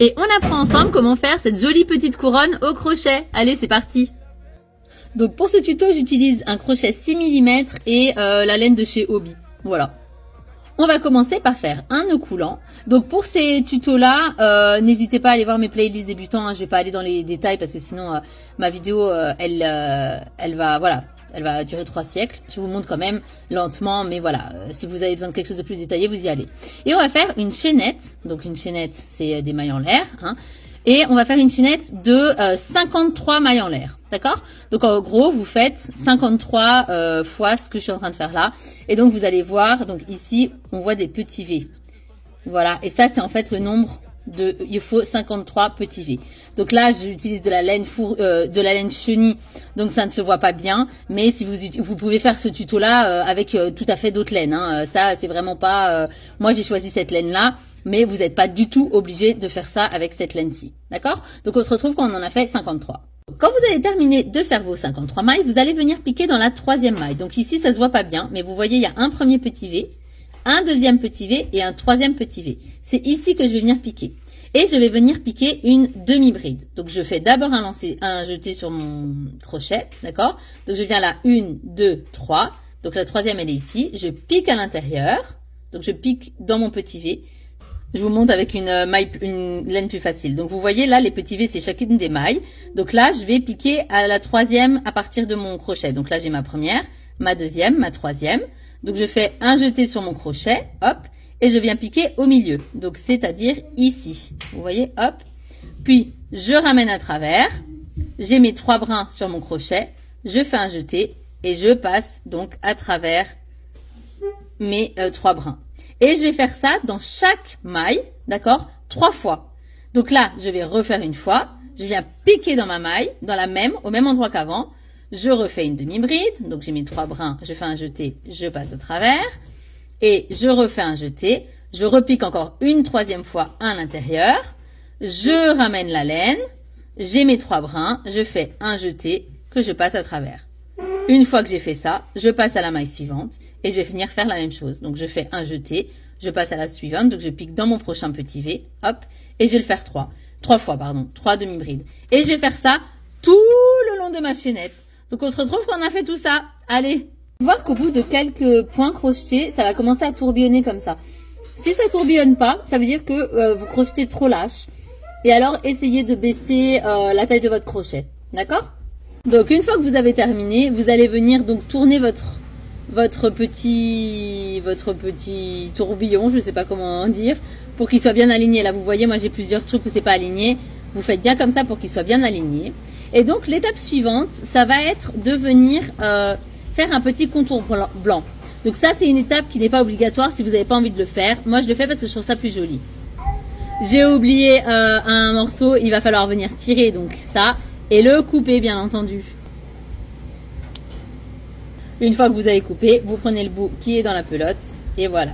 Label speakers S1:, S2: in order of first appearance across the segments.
S1: Et on apprend ensemble comment faire cette jolie petite couronne au crochet. Allez, c'est parti. Donc pour ce tuto, j'utilise un crochet 6 mm et la laine de chez Hobbii. Voilà. On va commencer par faire un nœud coulant. Donc pour ces tutos-là, n'hésitez pas à aller voir mes playlists débutants. Je vais pas aller dans les détails parce que sinon ma vidéo, elle va durer 3 siècles. Je vous montre quand même lentement, mais voilà. Si vous avez besoin de quelque chose de plus détaillé, vous y allez. Et on va faire une chaînette. Donc une chaînette, c'est des mailles en l'air. Hein. Et on va faire une chaînette de 53 mailles en l'air. D'accord? Donc en gros, vous faites 53 fois ce que je suis en train de faire là. Et donc vous allez voir, donc ici, on voit des petits V. Voilà. Et ça, c'est en fait le nombre de... Il faut 53 petits V. Donc là, j'utilise de la laine chenille. Donc ça ne se voit pas bien. Mais si vous pouvez faire ce tuto là avec tout à fait d'autres laines. Hein. Ça, c'est vraiment pas... Moi, j'ai choisi cette laine là. Mais vous n'êtes pas du tout obligé de faire ça avec cette laine-ci. D'accord? Donc on se retrouve quand on en a fait 53. Quand vous avez terminé de faire vos 53 mailles, vous allez venir piquer dans la troisième maille. Donc ici, ça se voit pas bien, mais vous voyez, il y a un premier petit V, un deuxième petit V et un troisième petit V. C'est ici que je vais venir piquer. Et je vais venir piquer une demi-bride. Donc je fais d'abord un jeté sur mon crochet, d'accord? Donc je viens là, 1, 2, 3. Donc la troisième, elle est ici. Je pique à l'intérieur. Donc je pique dans mon petit V. Je vous montre avec une laine plus facile. Donc, vous voyez là, les petits V, c'est chacune des mailles. Donc là, je vais piquer à la troisième à partir de mon crochet. Donc là, j'ai ma première, ma deuxième, ma troisième. Donc, je fais un jeté sur mon crochet, hop, et je viens piquer au milieu. Donc, c'est-à-dire ici. Vous voyez, hop. Puis, je ramène à travers. J'ai mes 3 brins sur mon crochet. Je fais un jeté et je passe donc à travers mes 3 brins. Et je vais faire ça dans chaque maille, d'accord, 3 fois. Donc là, je vais refaire une fois. Je viens piquer dans ma maille, au même endroit qu'avant. Je refais une demi-bride. Donc j'ai mes 3 brins, je fais un jeté, je passe à travers. Et je refais un jeté. Je repique encore une troisième fois à l'intérieur. Je ramène la laine. J'ai mes 3 brins. Je fais un jeté que je passe à travers. Une fois que j'ai fait ça, je passe à la maille suivante et je vais venir faire la même chose. Donc, je fais un jeté, je passe à la suivante, donc je pique dans mon prochain petit V, hop, et je vais le faire 3 demi-brides. Et je vais faire ça tout le long de ma chaînette. Donc, on se retrouve quand on a fait tout ça. Allez, voir qu'au bout de quelques points crochetés, ça va commencer à tourbillonner comme ça. Si ça tourbillonne pas, ça veut dire que vous crochetez trop lâche. Et alors, essayez de baisser la taille de votre crochet. D'accord ? Donc une fois que vous avez terminé, vous allez venir donc tourner votre petit tourbillon, je ne sais pas comment dire, pour qu'il soit bien aligné. Là vous voyez, moi j'ai plusieurs trucs où c'est pas aligné. Vous faites bien comme ça pour qu'il soit bien aligné. Et donc l'étape suivante, ça va être de venir faire un petit contour blanc. Donc ça c'est une étape qui n'est pas obligatoire si vous n'avez pas envie de le faire. Moi je le fais parce que je trouve ça plus joli. J'ai oublié un morceau, il va falloir venir tirer donc ça. Et le couper, bien entendu. Une fois que vous avez coupé, vous prenez le bout qui est dans la pelote. Et voilà.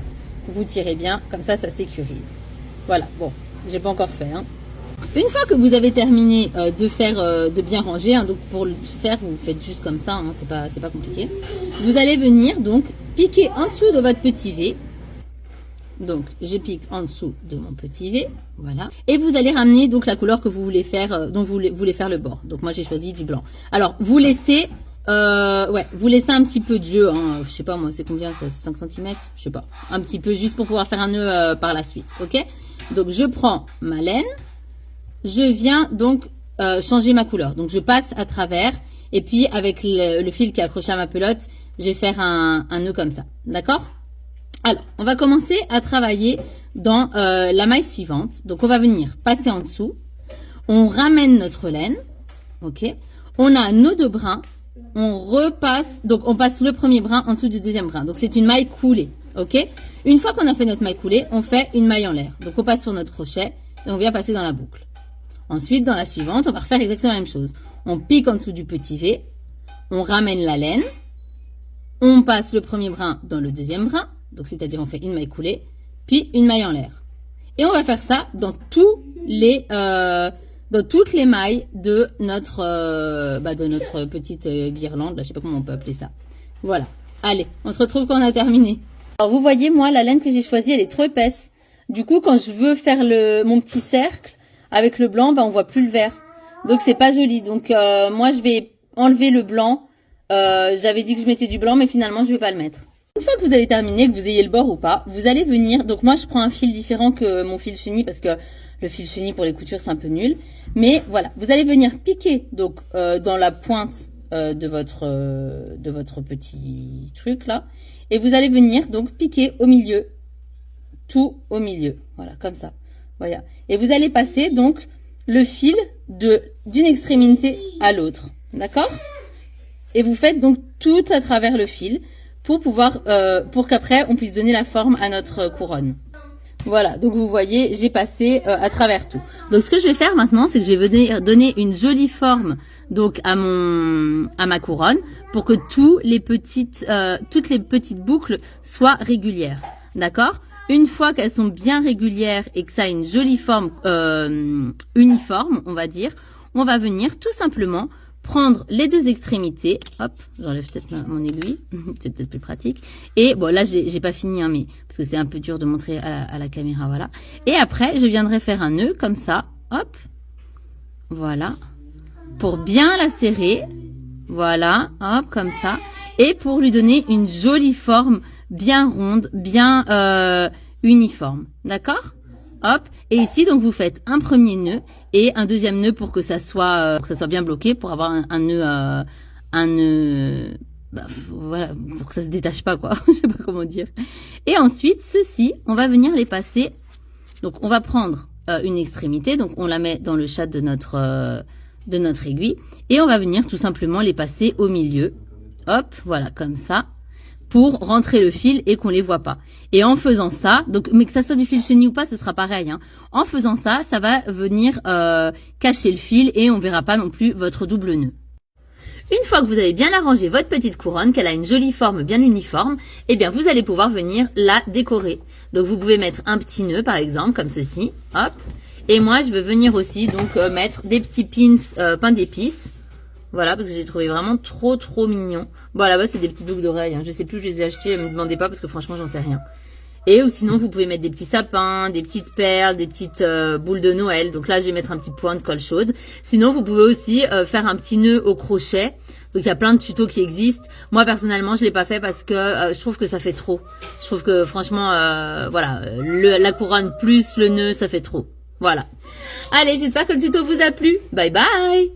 S1: Vous tirez bien. Comme ça, ça sécurise. Voilà. Bon, j'ai pas encore fait. Hein. Une fois que vous avez terminé de bien ranger, hein, donc pour le faire, vous faites juste comme ça. Hein, c'est pas compliqué. Vous allez venir donc piquer en dessous de votre petit V. Donc, je pique en dessous de mon petit V, voilà. Et vous allez ramener donc la couleur que vous voulez faire, dont vous voulez faire le bord. Donc moi j'ai choisi du blanc. Alors vous laissez, vous laissez un petit peu de jeu. Hein, je sais pas moi, c'est combien ça, 5 cm, je sais pas. Un petit peu juste pour pouvoir faire un nœud par la suite, ok. Donc je prends ma laine, je viens donc changer ma couleur. Donc je passe à travers et puis avec le fil qui est accroché à ma pelote, je vais faire un nœud comme ça, d'accord. Alors, on va commencer à travailler dans la maille suivante. Donc, on va venir passer en dessous. On ramène notre laine. Ok. On a nos 2 brins. On repasse. Donc, on passe le premier brin en dessous du deuxième brin. Donc, c'est une maille coulée. Ok. Une fois qu'on a fait notre maille coulée, on fait une maille en l'air. Donc, on passe sur notre crochet et on vient passer dans la boucle. Ensuite, dans la suivante, on va refaire exactement la même chose. On pique en dessous du petit V. On ramène la laine. On passe le premier brin dans le deuxième brin. Donc, c'est-à-dire, on fait une maille coulée, puis une maille en l'air. Et on va faire ça dans toutes les mailles de notre petite guirlande. Là, je sais pas comment on peut appeler ça. Voilà. Allez, on se retrouve quand on a terminé. Alors, vous voyez, moi, la laine que j'ai choisie, elle est trop épaisse. Du coup, quand je veux faire mon petit cercle, avec le blanc, ben on voit plus le vert. Donc c'est pas joli. Donc moi je vais enlever le blanc. J'avais dit que je mettais du blanc, mais finalement je vais pas le mettre. Une fois que vous avez terminé, que vous ayez le bord ou pas, vous allez venir. Donc moi je prends un fil différent que mon fil chenille parce que le fil chenille pour les coutures c'est un peu nul. Mais voilà, vous allez venir piquer donc dans la pointe de votre petit truc là, et vous allez venir donc piquer au milieu, tout au milieu, voilà comme ça, voilà. Et vous allez passer donc le fil d'une extrémité à l'autre, d'accord? Et vous faites donc tout à travers le fil pour pouvoir, pour qu'après on puisse donner la forme à notre couronne. Voilà, donc vous voyez, j'ai passé à travers tout. Donc ce que je vais faire maintenant, c'est que je vais venir donner une jolie forme donc à ma couronne pour que toutes les petites boucles soient régulières. D'accord? Une fois qu'elles sont bien régulières et que ça a une jolie forme uniforme, on va dire, on va venir tout simplement prendre les deux extrémités, hop, j'enlève peut-être mon aiguille, c'est peut-être plus pratique. Et bon, là, j'ai pas fini, hein, mais parce que c'est un peu dur de montrer à la caméra, voilà. Et après, je viendrai faire un nœud comme ça, hop, voilà, pour bien la serrer, voilà, hop, comme ça, et pour lui donner une jolie forme, bien ronde, bien uniforme, d'accord? Hop, et ici donc vous faites un premier nœud et un deuxième nœud pour que ça soit bien bloqué, pour avoir un nœud, bah, voilà, pour que ça se détache pas quoi, je sais pas comment dire. Et ensuite ceci, on va venir les passer. Donc on va prendre une extrémité, donc on la met dans le chat de notre aiguille et on va venir tout simplement les passer au milieu. Hop, voilà comme ça, pour rentrer le fil et qu'on les voit pas. Et en faisant ça, donc mais que ça soit du fil chenille ou pas, ce sera pareil. Hein. En faisant ça, ça va venir cacher le fil et on verra pas non plus votre double nœud. Une fois que vous avez bien arrangé votre petite couronne, qu'elle a une jolie forme bien uniforme, eh bien vous allez pouvoir venir la décorer. Donc vous pouvez mettre un petit nœud par exemple, comme ceci, hop. Et moi je vais venir aussi donc mettre des petits pins pain d'épices. Voilà, parce que j'ai trouvé vraiment trop mignon. Bon, là-bas, c'est des petites boucles d'oreilles. Hein. Je sais plus, je les ai achetées, ne me demandez pas, parce que franchement, j'en sais rien. Et ou sinon, vous pouvez mettre des petits sapins, des petites perles, des petites boules de Noël. Donc là, je vais mettre un petit point de colle chaude. Sinon, vous pouvez aussi faire un petit nœud au crochet. Donc, il y a plein de tutos qui existent. Moi, personnellement, je l'ai pas fait parce que je trouve que ça fait trop. Je trouve que, franchement, voilà, la couronne plus le nœud, ça fait trop. Voilà. Allez, j'espère que le tuto vous a plu. Bye bye!